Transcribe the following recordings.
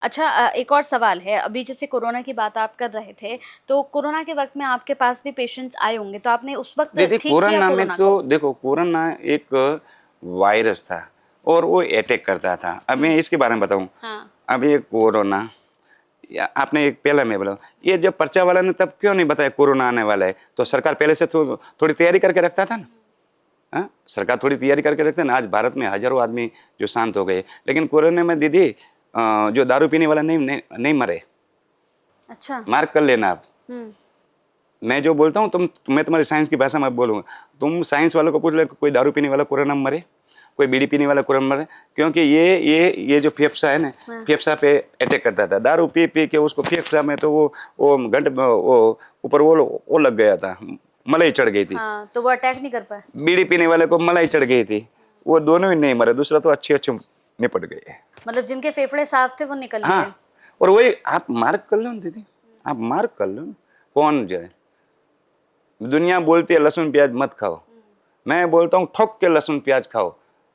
अच्छा एक और सवाल है, अभी जैसे कोरोना की बात आप कर रहे थे, तो कोरोना के वक़्त में आपके पास भी पेशेंट्स आए होंगे, तो आपने उस वक़्त दीदी ठीक किया कोरोना में कोरोना तो को? देखो, कोरोना एक वायरस था और वो अटैक करता था। अब मैं इसके बारे में बताऊं। हाँ। अब ये कोरोना, आपने एक पहला मैं बोला, ये जब पर्चा वाला ने तब क्यों नहीं बताया कोरोना आने वाला है, तो सरकार पहले से थोड़ी तैयारी करके रखता था ना। हाँ, सरकार थोड़ी तैयारी करके रखते ना। आज भारत में हजारों आदमी जो शांत हो गए, लेकिन कोरोना में दीदी जो दारू पीने वाला नहीं मरे। अच्छा। मार्क कर लेना आप। हुँ। मैं जो बोलता हूँ, मैं तुम्हारी साइंस की भाषा में बोलूँगा। तुम साइंस वालों को पूछ लो, कोई दारू पीने वाला कोरोना में मरे, कोई बीड़ी पीने वाला कोरोना में मरे? क्योंकि ये जो फेफसा है ना, हाँ। फेफसा पे अटैक करता था। दारू पी पी के उसको फेफसा में तो वो घंट वो ऊपर वो लग गया था, मलाई चढ़ गई थी। हाँ, तो वो अटैक नहीं कर पाए? बीड़ी पीने वाले को मलाई चढ़ गई थी, वो दोनों ही नहीं मरे, दूसरा तो अच्छे अच्छे निपट गए। मतलब जिनके फेफड़े साफ थे वो निकल हाँ, लिए? और वही आप मार्क कर लो ना दीदी, आप मार्क कर लो ना। कौन जो है, दुनिया बोलती है लहसुन प्याज मत खाओ, मैं बोलता हूँ ठोक के लहसुन प्याज खाओ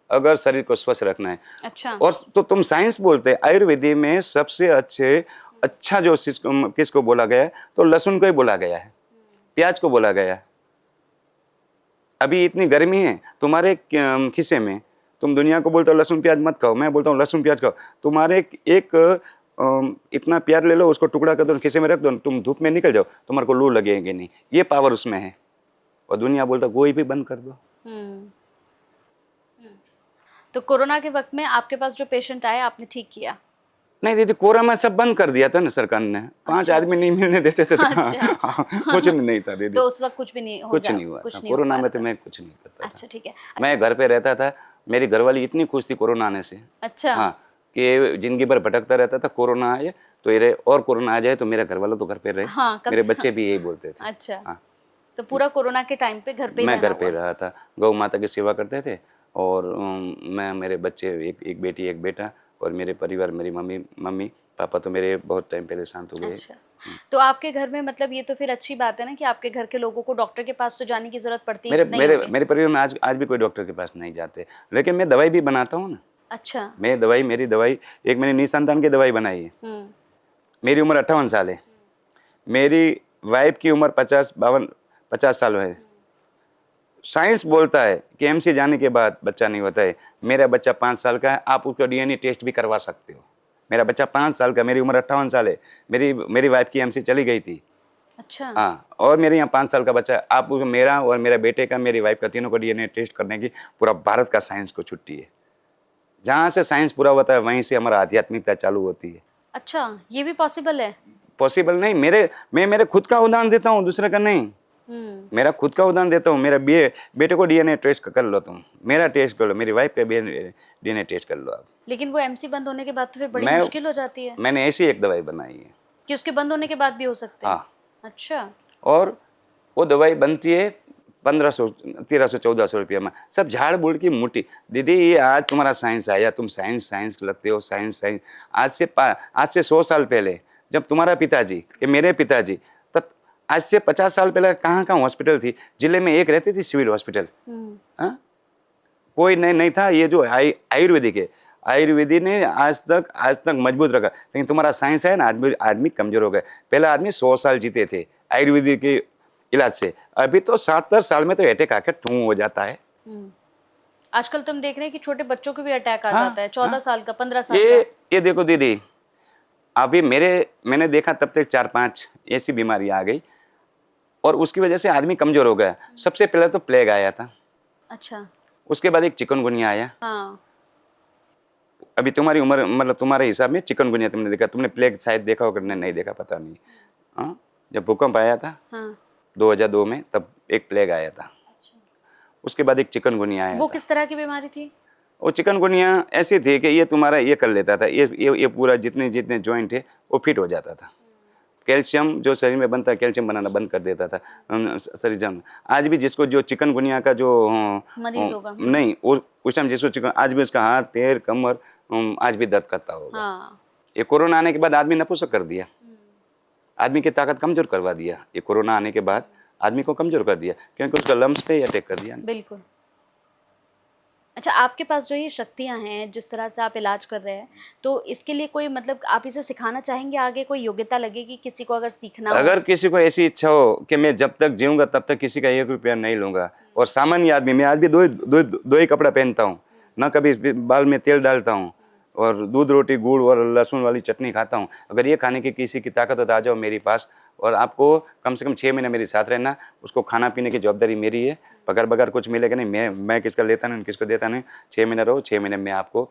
अगर शरीर को स्वस्थ रखना है। अच्छा। और तो तुम साइंस बोलते हैं, आयुर्वेदी में सबसे अच्छा जो किसको बोला गया है, तो लहसुन को ही बोला गया है, प्याज को बोला गया है। अभी इतनी गर्मी है तुम्हारे खिस्से में, तुम दुनिया को बोलते हो लहसुन प्याज मत खाओ, मैं बोलता हूँ लहसुन प्याज खाओ। तुम्हारे एक इतना प्याज ले लो, उसको टुकड़ा कर दो, खिस्से में रख दो, तुम धूप में निकल जाओ, तुम्हारे को लू लगेगी नहीं। ये पावर उसमें है। और दुनिया बोलता कोई भी बंद कर दो। हुँ। तो कोरोना के वक़्त में आपके पास जो पेशेंट आए आपने ठीक किया? नहीं दीदी, कोरोना में सब बंद कर दिया था ना सरकार ने। 5 अच्छा। आदमी नहीं मिलने देते थे तो अच्छा। कुछ नहीं था दीदी। तो उस वक़्त कुछ भी नहीं कुछ नहीं हुआ था कुछ नहीं हो कोरोना पा में, रहा तो था। मैं कुछ नहीं करता था। अच्छा, ठीक है। मैं घर पे रहता था, मेरी घरवाली इतनी खुश थी कोरोना आने से। अच्छा। हाँ, कि जिंदगी भर भटकता रहता था, कोरोना आए तो ये रहे, और कोरोना आ जाए तो मेरा घरवाला तो घर पे रहे। हाँ, कम मेरे से बच्चे भी यही बोलते थे। अच्छा, हाँ, तो पूरा कोरोना के टाइम पे घर पे ही मैं रहना घर पे हुआ? रहा था, गौ माता की सेवा करते थे। और मैं, मेरे बच्चे, एक बेटी एक बेटा, और मेरे परिवार, मेरी मम्मी मम्मी पापा तो मेरे बहुत टाइम पहले शांत हो गए। अच्छा, तो आपके घर में मतलब ये तो फिर अच्छी बात है ना कि आपके घर के लोगों को डॉक्टर के पास तो जाने की ज़रूरत पड़ती मेरे नहीं मेरे होगी। मेरे परिवार में आज आज भी कोई डॉक्टर के पास नहीं जाते, लेकिन मैं दवाई भी बनाता हूँ ना। अच्छा। मैं दवाई, मेरी दवाई, एक मैंने निसंतान की दवाई बनाई है। हुँ। मेरी उम्र 58 साल है। मेरी वाइफ की उम्र 50 साल है। साइंस बोलता है कि एमसी जाने के बाद बच्चा नहीं होता है। मेरा बच्चा 5 साल का है, आप उसका डीएनए टेस्ट भी करवा सकते हो। मेरा बच्चा 5 साल का, मेरी उम्र 58 साल है। मेरी वाइफ की एमसी चली गई थी। अच्छा। हाँ, और मेरे यहाँ 5 साल का बच्चा है। आप मेरा और मेरे बेटे का, मेरी वाइफ का, तीनों का डीएनए टेस्ट करने की पूरा भारत का साइंस को छुट्टी है। जहाँ से साइंस पूरा होता है वहीं से हमारा आध्यात्मिकता चालू होती है। अच्छा, ये भी पॉसिबल है? पॉसिबल नहीं, मैं मेरे खुद का उदाहरण देता हूँ, दूसरे का नहीं। हुँ। मेरा खुद का उदाहरण देता हूँ। मेरा बेटे को डीएनए टेस्ट कर लो, तुम मेरा टेस्ट कर लो, मेरी वाइफ का डीएनए टेस्ट कर लो आप। लेकिन वो एमसी बंद होने के बाद तो फिर बड़ी मैं मुश्किल हो जाती है मैंने ऐसी एक दवाई बनाई है। कि उसके बंद होने के बाद भी हो सकते हैं? हाँ, अच्छा। और वो दवाई बनती है 1500 1300 1400 रुपया में। सब झाड़ बूढ़ की मुट्ठी। दीदी ये आज तुम्हारा साइंस आया, तुम साइंस साइंस लगते हो, साइंस साइंस। आज से 100 साल पहले जब तुम्हारा पिताजी कि मेरे पिताजी, तब आज से 50 साल पहले कहाँ कहाँ हॉस्पिटल थी? जिले में एक रहती थी सिविल हॉस्पिटल। हुँ। हाँ, कोई नहीं था। ये जो आयुर्वेदिक है, आयुर्वेदी ने आज तक मजबूत रखा। लेकिन तुम्हारा साइंस है ना, आदमी कमजोर हो गए। पहले आदमी 100 साल जीते थे आयुर्वेदिक के इलाज से। अभी तो 70 साल में तो अटैक आकर ठूं हो जाता है। हुँ। आजकल तो हम देख रहे हैं कि छोटे बच्चों को भी अटैक आ हाँ, जाता है, 14 हाँ। साल का, 15 साल ये का। ये देखो दीदी, अभी मैंने देखा तब तक 4-5 ऐसी बीमारी आ गई, और उसकी वजह से आदमी कमजोर हो गया। सबसे पहले तो प्लेग आया था, अच्छा। उसके बाद एक चिकनगुनिया आया। हाँ। अभी तुम्हारी उम्र, मतलब तुम्हारे हिसाब में चिकनगुनिया तुमने देखा, तुमने प्लेग शायद देखा होगा, नहीं देखा पता नहीं। हाँ, जब भूकंप आया था हाँ। 2002 में, तब एक प्लेग आया था। अच्छा। उसके बाद एक चिकनगुनिया आया वो था। किस तरह की बीमारी थी? वो चिकनगुनिया ऐसी थी कि ये तुम्हारा ये कर लेता था, ये पूरा जितने जितने जॉइंट है वो फिट हो जाता था। कैल्शियम जो शरीर में बनता है, कैल्शियम बनाना बंद कर देता था शरीर जम। आज भी जिसको जो चिकनगुनिया का जो मरीज होगा। नहीं, उस टाइम जिसको चिकन, आज भी उसका हाथ पैर कमर आज भी दर्द करता होगा। हाँ। ये कोरोना आने के बाद आदमी नपुंसक कर दिया, आदमी की ताकत कमजोर करवा दिया। ये कोरोना आने के बाद आदमी को कमजोर कर दिया, क्योंकि उसका लम्स पे ही अटैक कर दिया। बिल्कुल। अच्छा, आपके पास जो ये शक्तियाँ हैं, जिस तरह से आप इलाज कर रहे हैं, तो इसके लिए कोई मतलब आप इसे सिखाना चाहेंगे आगे? कोई योग्यता लगेगी किसी को अगर सीखना हो? अगर किसी को ऐसी इच्छा हो कि मैं जब तक जीऊँगा तब तक किसी का 1 रुपया नहीं लूँगा, और सामान्य आदमी, मैं आज भी दो ही कपड़ा पहनता हूँ, ना कभी बाल में तेल डालता हूँ, और दूध, रोटी, गुड़ और लहसुन वाली चटनी खाता हूँ। अगर ये खाने की किसी की ताकत हो तो आ जाओ मेरे पास, और आपको कम से कम 6 महीने मेरे साथ रहना। उसको खाना-पीने की जवाबदारी मेरी है, बगैर कुछ मिलेगा नहीं, मैं किसका लेता नहीं, किसको देता नहीं। 6 महीने रहो, 6 महीने में आपको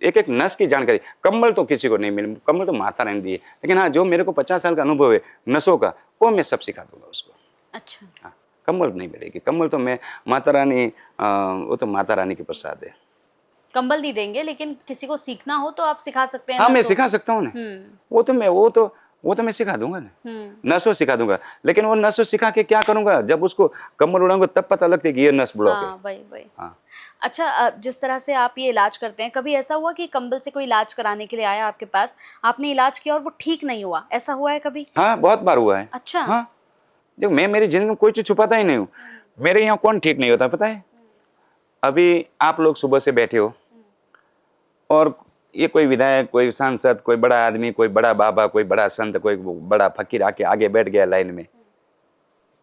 एक-एक नस की जानकारी। कंबल तो किसी को नहीं मिले, कंबल तो माता रानी दी है, लेकिन हाँ, जो मेरे को 50 साल का अनुभव है नसों का, वो मैं सब सिखा दूँगा उसको। अच्छा। हाँ, कंबल नहीं मिलेगी, कंबल तो मैं माता रानी, वो तो माता रानी के प्रसाद है। कंबल नहीं देंगे, लेकिन किसी को सीखना हो तो आप सिखा सकते हैं हाँ, मैं नसों? सिखा सकता हूँ ना। हुँ, वो तो मैं सिखा दूंगा ना, हुँ। नसों सिखा दूंगा। लेकिन वो नसों सिखा के क्या करूंगा, जब उसको कंबल उड़ाऊंगा तब पता लगता है कि ये नस ब्लॉक है। हाँ, वही। हाँ, अच्छा, जिस तरह से आप ये इलाज करते हैं, कभी ऐसा हुआ कि कंबल से कोई इलाज कराने के लिए आया आपके पास, आपने इलाज किया और वो ठीक नहीं हुआ, ऐसा हुआ है कभी? हाँ, बहुत बार हुआ है। अच्छा। हाँ, देखो मैं मेरी जिंदगी में कोई चीज छुपाता ही नहीं हूँ। मेरे यहाँ कौन ठीक नहीं होता पता है? अभी आप लोग सुबह से बैठे हो, और ये कोई विधायक, कोई सांसद, कोई बड़ा आदमी, कोई बड़ा बाबा, कोई बड़ा संत, कोई बड़ा फकीर आके आगे बैठ गया लाइन में,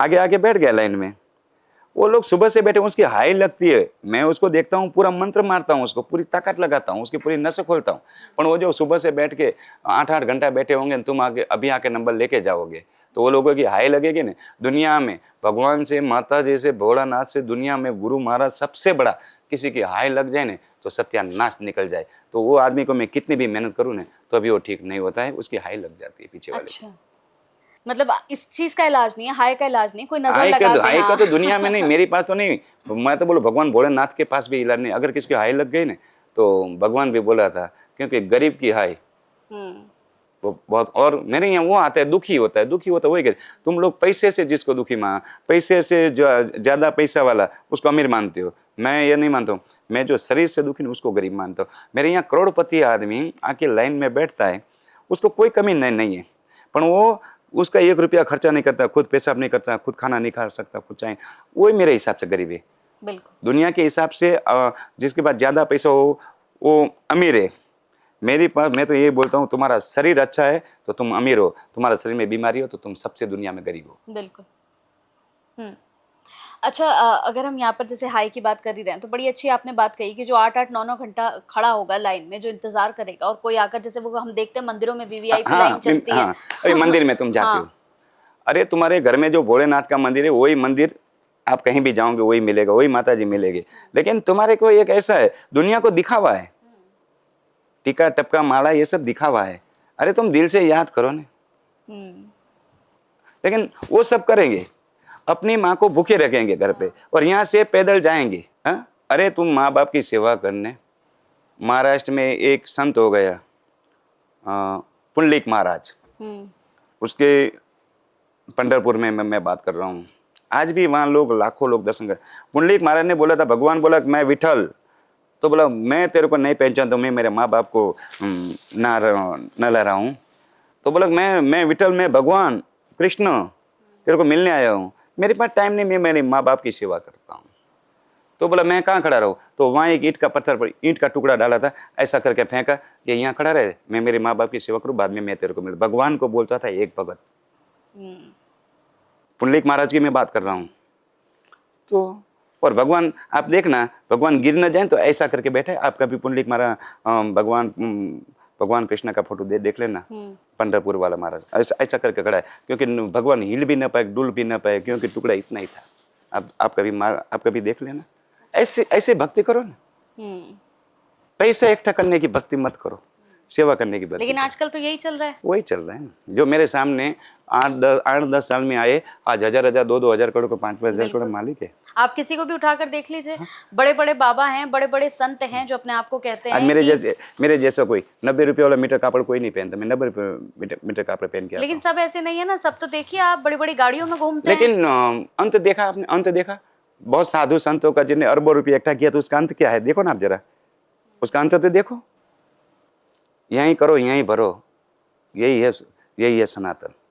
आगे बैठ गया लाइन में। वो लोग सुबह से बैठे, उसकी हाई लगती है, मैं उसको देखता हूँ, पूरा मंत्र मारता हूँ, उसको पूरी ताकत लगाता हूँ, उसकी पूरी नसें खोलता हूँ। पर वो जो सुबह से बैठ के 8-8 घंटा बैठे होंगे, तुम आगे अभी आके नंबर लेके जाओगे, तो वो लोगों की हाई लगेगी ना। दुनिया में भगवान से, माता जी से, भोलानाथ से, दुनिया में गुरु महाराज सबसे बड़ा, किसी की हाई लग जाए ना तो सत्यानाश निकल जाए। तो वो आदमी को मैं कितनी भी मेहनत करूँ ना तो अभी वो ठीक नहीं होता है, उसकी हाई लग जाती है पीछे वाले को। अच्छा, मतलब इस चीज़ का इलाज नहीं है, हाय का इलाज नहीं, कोई नज़र लगा दे, हाई का तो हाँ। दुनिया में नहीं, मेरे पास तो नहीं। मैं तो बोलूँ भगवान भोलेनाथ के पास भी इलाज नहीं। अगर किसकी हाई लग गई ना तो भगवान भी बोला था, क्योंकि गरीब की हाई हुँ, वो बहुत, और मेरे यहाँ वो आता है, दुखी होता है वही गरीब। तुम लोग पैसे से जिसको दुखी मान, पैसे से जो ज़्यादा पैसा वाला उसको अमीर मानते हो, मैं ये नहीं मानता हूँ। मैं जो शरीर से दुखी हूँ उसको गरीब मानता हूँ। मेरे यहाँ करोड़पति आदमी आके लाइन में बैठता है, उसको कोई कमी नहीं है, पर वो उसका 1 रुपया खर्चा नहीं करता, खुद पेशाब नहीं करता, खुद खाना नहीं खा सकता, खुद चाहे, वही मेरे हिसाब से गरीब है। बिल्कुल। दुनिया के हिसाब से जिसके पास ज़्यादा पैसा हो वो अमीर है। मेरे पास, मैं तो यही बोलता हूँ, तुम्हारा शरीर अच्छा है तो तुम अमीर हो, तुम्हारा शरीर में बीमारी हो तो तुम सबसे दुनिया में गरीब हो। बिल्कुल। हुँ। अच्छा, अगर हम यहाँ पर जैसे हाई की बात कर ही रहे हैं, तो बड़ी अच्छी आपने बात कही कि जो 8-8 9-9 घंटा खड़ा होगा लाइन में, जो इंतज़ार करेगा, और कोई आकर, जैसे वो हम देखते हैं मंदिरों में वीवीआईपी लाइन चलती है। हाँ, अरे मंदिर में तुम जाते हो, हाँ, अरे तुम्हारे घर में जो भोलेनाथ का मंदिर है वही मंदिर, आप कहीं भी जाओगे वही मिलेगा, वही माता जी मिलेगी। लेकिन तुम्हारे को एक ऐसा है, दुनिया को दिखावा है, टीका टपका माला ये सब दिखावा है। अरे तुम दिल से याद करो ना। हुँ, लेकिन वो सब करेंगे, अपनी माँ को भूखे रखेंगे घर पे, और यहाँ से पैदल जाएंगे। हाँ, अरे तुम माँ बाप की सेवा करने। महाराष्ट्र में एक संत हो गया, पुंडलिक महाराज, हुँ, उसके पंढरपुर में मैं बात कर रहा हूँ, आज भी वहाँ लोग, लाखों लोग दर्शन कर। पुंडलिक महाराज ने बोला था, भगवान बोला मैं विठल, तो बोला मैं तेरे को नहीं पहचानता हूँ, मैं मेरे माँ बाप को ना ला रहा हूँ। तो बोला मैं विठल, मैं भगवान कृष्ण तेरे को मिलने आया हूँ, मेरे पास टाइम नहीं, मैं मेरे माँ बाप की सेवा करता हूँ। तो बोला मैं कहाँ खड़ा रहूँ, तो वहाँ एक ईंट का पत्थर पर ईंट का टुकड़ा डाला था, ऐसा करके फेंका कि यहाँ खड़ा रहे, मैं मेरे माँ बाप की सेवा करूँ, बाद में मैं तेरे को मिल। भगवान को बोलता था एक भगत, हुँ, पुंडलिक महाराज की मैं बात कर रहा हूँ। तो और भगवान, आप देखना, भगवान गिर न जाए तो ऐसा करके बैठे। आप कभी पुंडलिक महाराज, भगवान कृष्ण का फोटो देख लेना, हुँ, पंढरपुर वाला महाराज ऐसा ऐसा करके खड़ा है, क्योंकि भगवान हिल भी न पाए, डुल भी न पाए, क्योंकि टुकड़ा इतना ही था। आप कभी देख लेना, ऐसे ऐसे भक्ति करो ना। हुँ। पैसा इकट्ठा करने की भक्ति मत करो, सेवा करने की भक्ति लेकिन करो। आजकल तो यही चल रहा है। वही चल रहा है ना, जो मेरे सामने 8-10 साल में आए, आज 1000-1000 2-2000 करोड़ को 5-5 हजार करोड़ बिल्कुल। मालिक है। आप किसी को भी उठाकर देख लीजिए, बड़े-बड़े बाबा हैं, बड़े-बड़े संत हैं जो अपने आप को कहते आज हैं कि, मेरे जैसा कोई 90 रुपये वाला मीटर कापड़ कोई नहीं पहनता, मैं 90 रुपये मीटर कापड़ पहन के आता लेकिन हूँ। सब ऐसे नहीं है ना, सब तो देखिए आप बड़ी-बड़ी गाड़ियों में घूमते हैं। लेकिन अंत देखा आपने, अंत देखा बहुत साधु संतों का, जिन्हें अरबों रुपये इकट्ठा किया, तो उसका अंत क्या है देखो ना आप जरा, उसका अंत तो देखो। यहीं करो यहीं भरो, यही है सनातन।